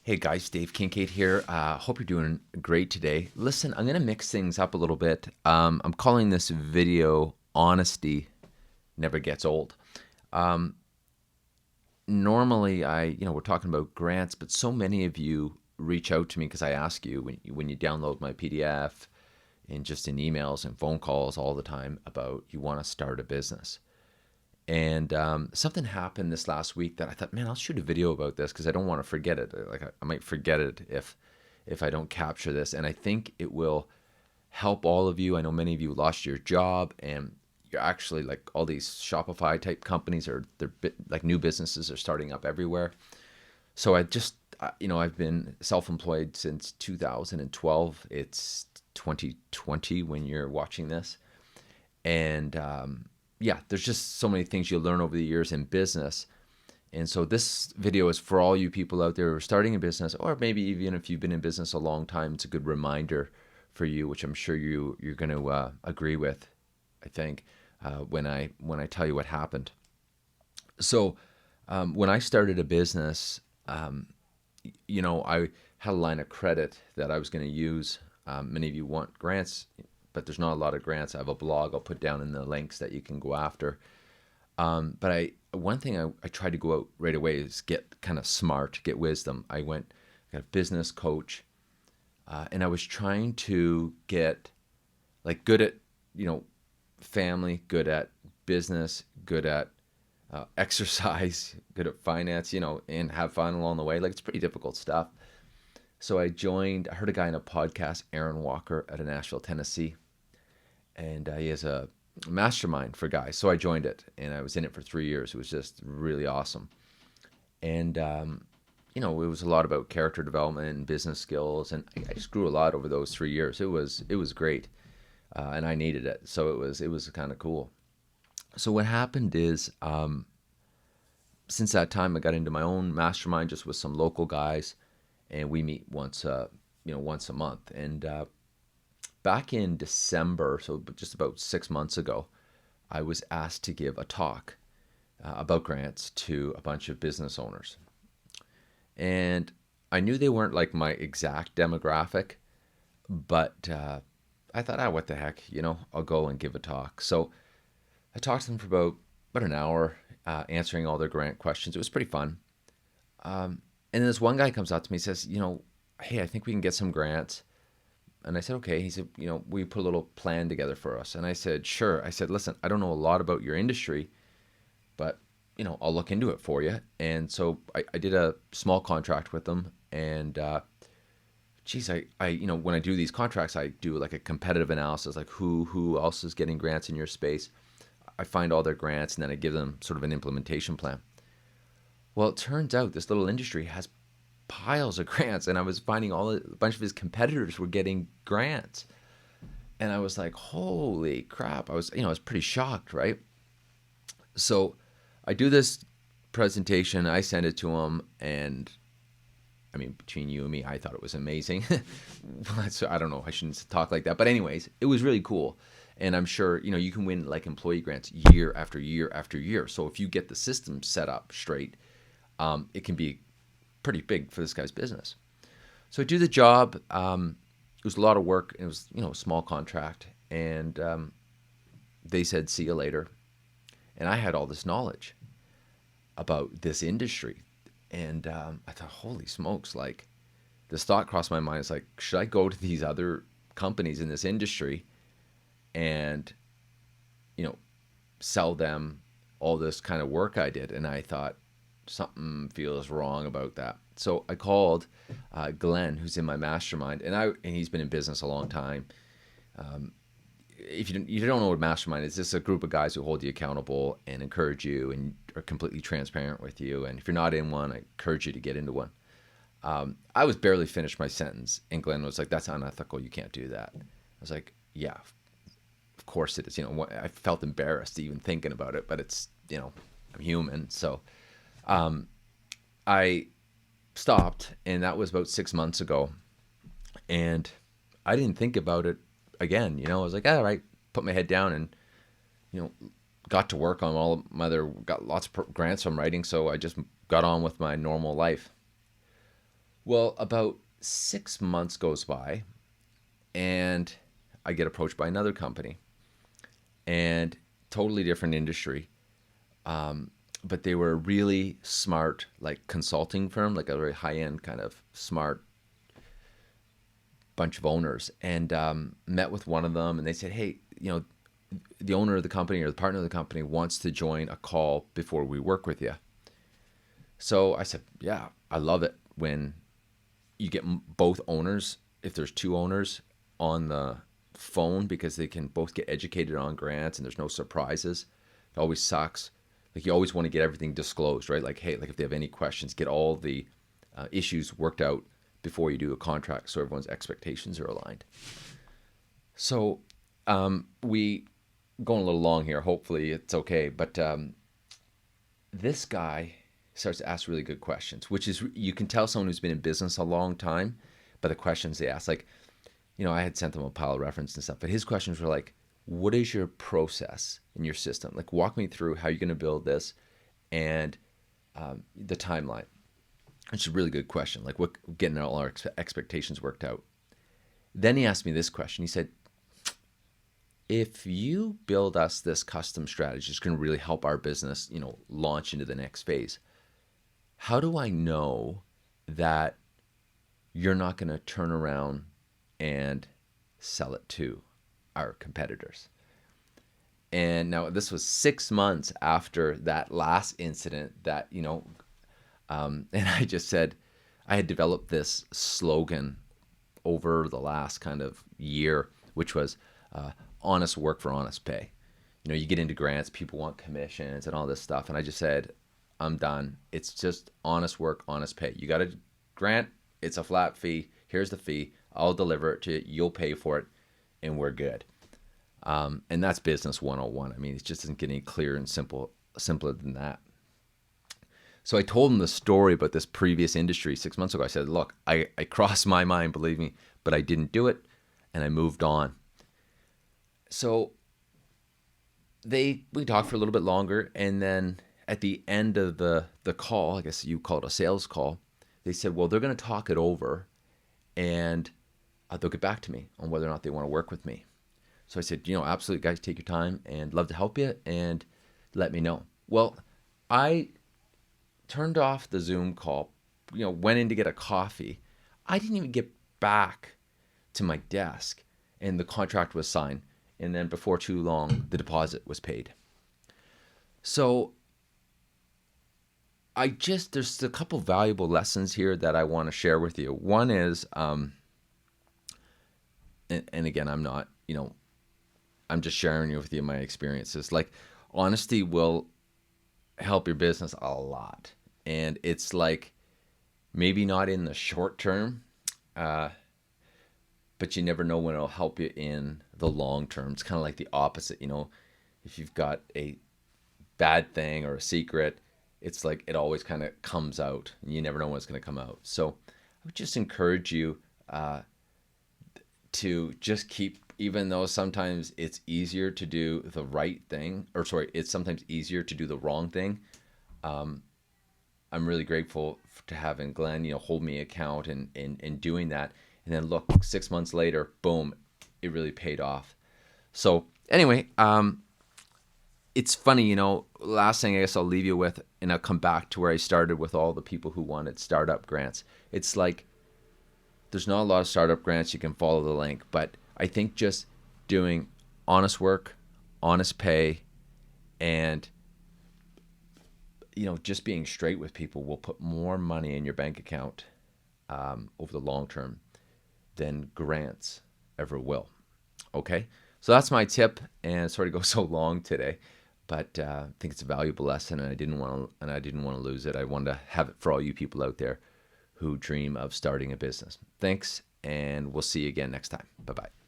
Hey guys, Dave Kincaid here. Hope you're doing great today. Listen, I'm going to mix things up a little bit. I'm calling this video Honesty Never Gets Old. Um, Normally, we're talking about grants, but so many of you reach out to me because I ask you when you download my PDF and just in emails and phone calls all the time about you want to start a business. And something happened this last week that I thought, man, I'll shoot a video about this because I don't want to forget it. Like I might forget it if I don't capture this. And I think it will help all of you. I know many of you lost your job, and you're actually like all these Shopify type companies are like new businesses are starting up everywhere. So I've been self-employed since 2012. It's 2020 when you're watching this, and yeah, there's just so many things you learn over the years in business. And so this video is for all you people out there who are starting a business, or maybe even if you've been in business a long time, it's a good reminder for you, which I'm sure you're going to agree with. I think when I tell you what happened. So when I started a business, I had a line of credit that I was going to use. Many of you want grants, but there's not a lot of grants. I have a blog I'll put down in the links that you can go after. But one thing I tried to go out right away is get kind of smart, get wisdom. Got a business coach, and I was trying to get like good at you know family, good at business, good at exercise, good at finance, and have fun along the way. Like it's pretty difficult stuff. So I heard a guy in a podcast, Aaron Walker, out of Nashville, Tennessee, and he has a mastermind for guys. So I joined it, and I was in it for 3 years. It was just really awesome, and it was a lot about character development and business skills, and I just grew a lot over those 3 years. It was great, and I needed it, so it was kind of cool. So what happened is, since that time, I got into my own mastermind just with some local guys, and we meet once a month. And back in December, so just about 6 months ago, I was asked to give a talk about grants to a bunch of business owners. And I knew they weren't like my exact demographic, but I thought, what the heck, I'll go and give a talk. So I talked to them for about an hour, answering all their grant questions. It was pretty fun. And then this one guy comes out to me and says, hey, I think we can get some grants. And I said, okay. He said, we put a little plan together for us? And I said, sure. I said, listen, I don't know a lot about your industry, but, I'll look into it for you. And so I did a small contract with them. And, geez, when I do these contracts, I do like a competitive analysis, like who else is getting grants in your space. I find all their grants, and then I give them sort of an implementation plan. Well, it turns out this little industry has piles of grants, and I was finding a bunch of his competitors were getting grants, and I was like, "Holy crap!" I was pretty shocked, right? So, I do this presentation, I send it to him, and I mean, between you and me, I thought it was amazing. So I don't know, I shouldn't talk like that, but anyways, it was really cool. And I'm sure you can win like employee grants year after year after year. So if you get the system set up straight, it can be pretty big for this guy's business. So I do the job. It was a lot of work. It was a small contract, and they said, "See you later." And I had all this knowledge about this industry, and I thought, "Holy smokes!" Like this thought crossed my mind. It's like, should I go to these other companies in this industry and you know sell them all this kind of work I did? And I thought something feels wrong about that. So I called Glenn, who's in my mastermind, and he's been in business a long time. If you don't know what mastermind is, this is a group of guys who hold you accountable and encourage you and are completely transparent with you. And if you're not in one, I encourage you to get into one. I was barely finished my sentence, and Glenn was like, "That's unethical. You can't do that." I was like, "Yeah, of course it is." I felt embarrassed even thinking about it, but it's I'm human, so I stopped, and that was about 6 months ago, and I didn't think about it again. I was like, all right, put my head down, and you know, got to work on all of my got lots of grants I'm writing, so I just got on with my normal life. Well, about 6 months goes by, and I get approached by another company, and totally different industry. But they were a really smart, like consulting firm, like a very high end kind of smart bunch of owners, and met with one of them, and they said, "Hey, the owner of the company or the partner of the company wants to join a call before we work with you." So I said, "Yeah, I love it when you get both owners, if there's two owners on the phone, because they can both get educated on grants and there's no surprises. It always sucks. Like you always want to get everything disclosed, right? Like, hey, like if they have any questions, get all the issues worked out before you do a contract so everyone's expectations are aligned." So we going a little long here. Hopefully it's okay. But this guy starts to ask really good questions, which is, you can tell someone who's been in business a long time by the questions they ask. Like, I had sent him a pile of reference and stuff, but his questions were like, what is your process in your system? Like, walk me through how you're going to build this and the timeline. Which is a really good question. Like, what, getting all our expectations worked out. Then he asked me this question. He said, if you build us this custom strategy, it's going to really help our business, launch into the next phase. How do I know that you're not going to turn around and sell it to our competitors? And now this was 6 months after that last incident that, and I just said, I had developed this slogan over the last kind of year, which was honest work for honest pay. You get into grants, people want commissions and all this stuff. And I just said, I'm done. It's just honest work, honest pay. You got a grant, it's a flat fee. Here's the fee. I'll deliver it to you. You'll pay for it, and we're good. And that's business 101. I mean, it just doesn't get any clearer and simpler than that. So I told him the story about this previous industry 6 months ago. I said, look, I crossed my mind, believe me, but I didn't do it, and I moved on. So we talked for a little bit longer, and then at the end of the call, I guess you call it a sales call, they said, well, they're going to talk it over, and they'll get back to me on whether or not they want to work with me. So I said, absolutely, guys, take your time, and love to help you, and let me know. Well, I turned off the Zoom call, went in to get a coffee. I didn't even get back to my desk, and the contract was signed. And then before too long, the deposit was paid. So there's a couple valuable lessons here that I want to share with you. One is, and again, I'm not, I'm just sharing with you my experiences. Like, honesty will help your business a lot. And it's like, maybe not in the short term, but you never know when it'll help you in the long term. It's kind of like the opposite, if you've got a bad thing or a secret, it's like it always kind of comes out. You never know when it's going to come out. So I would just encourage you to just keep, even though sometimes it's easier to do the right thing, it's sometimes easier to do the wrong thing. I'm really grateful to having Glenn, hold me account and doing that. And then look, 6 months later, boom, it really paid off. So anyway, it's funny, last thing I guess I'll leave you with, and I'll come back to where I started with all the people who wanted startup grants. It's like, there's not a lot of startup grants. You can follow the link, but I think just doing honest work, honest pay, and just being straight with people will put more money in your bank account over the long term than grants ever will. Okay, so that's my tip, and sorry to go so long today, but I think it's a valuable lesson, and I didn't want to lose it. I wanted to have it for all you people out there who dream of starting a business. Thanks, and we'll see you again next time. Bye-bye.